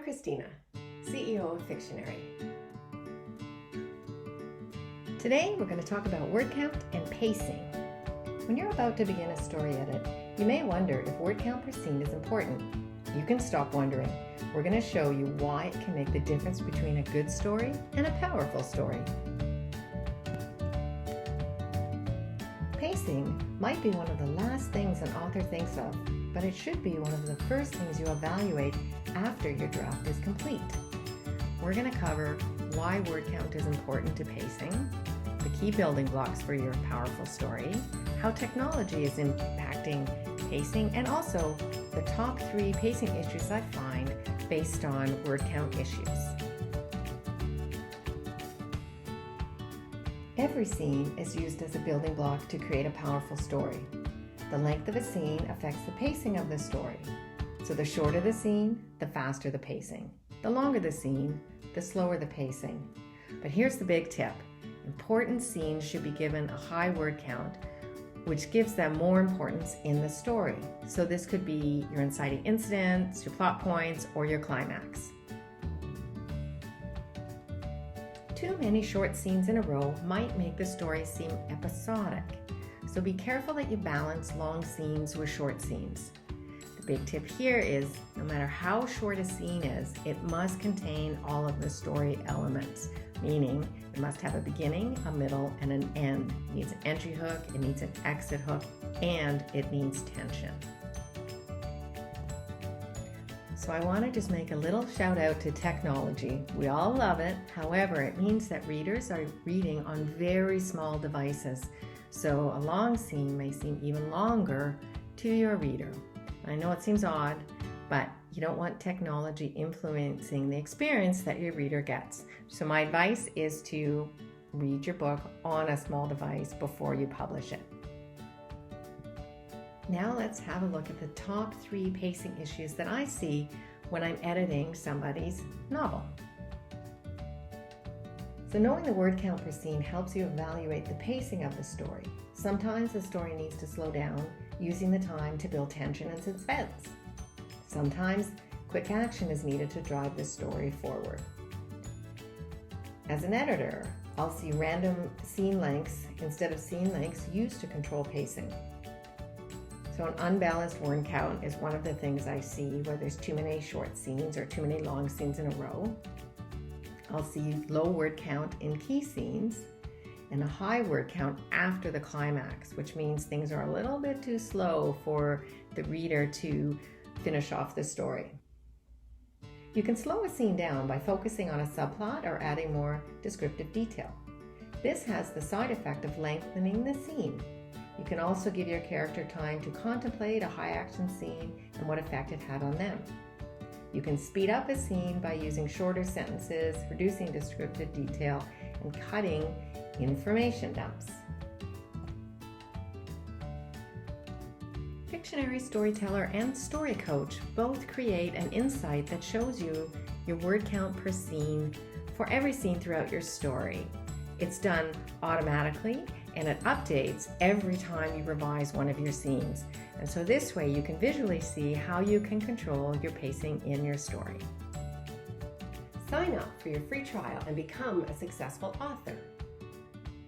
I'm Christina, CEO of Fictionary. Today we're going to talk about word count and pacing. When you're about to begin a story edit, you may wonder if word count per scene is important. You can stop wondering. We're going to show you why it can make the difference between a good story and a powerful story. Pacing might be one of the last things an author thinks of, but it should be one of the first things you evaluate after your draft is complete. We're going to cover why word count is important to pacing, the key building blocks for your powerful story, how technology is impacting pacing, and also the top 3 pacing issues I find based on word count issues. Every scene is used as a building block to create a powerful story. The length of a scene affects the pacing of the story. So the shorter the scene, the faster the pacing. The longer the scene, the slower the pacing. But here's the big tip. Important scenes should be given a high word count, which gives them more importance in the story. So this could be your inciting incidents, your plot points, or your climax. Too many short scenes in a row might make the story seem episodic. So be careful that you balance long scenes with short scenes. The big tip here is no matter how short a scene is, it must contain all of the story elements, meaning it must have a beginning, a middle, and an end. It needs an entry hook, it needs an exit hook, and it needs tension. So I want to just make a little shout out to technology. We all love it. However, it means that readers are reading on very small devices. So a long scene may seem even longer to your reader. I know it seems odd, but you don't want technology influencing the experience that your reader gets. So my advice is to read your book on a small device before you publish it. Now let's have a look at the top 3 pacing issues that I see when I'm editing somebody's novel. So knowing the word count per scene helps you evaluate the pacing of the story. Sometimes the story needs to slow down, using the time to build tension and suspense. Sometimes quick action is needed to drive the story forward. As an editor, I'll see random scene lengths instead of scene lengths used to control pacing. So an unbalanced word count is one of the things I see where there's too many short scenes or too many long scenes in a row. I'll see low word count in key scenes and a high word count after the climax, which means things are a little bit too slow for the reader to finish off the story. You can slow a scene down by focusing on a subplot or adding more descriptive detail. This has the side effect of lengthening the scene. You can also give your character time to contemplate a high action scene and what effect it had on them. You can speed up a scene by using shorter sentences, reducing descriptive detail, and cutting information dumps. Fictionary, StoryTeller, and Story Coach both create an insight that shows you your word count per scene for every scene throughout your story. It's done automatically and it updates every time you revise one of your scenes. And so this way you can visually see how you can control your pacing in your story. Sign up for your free trial and become a successful author.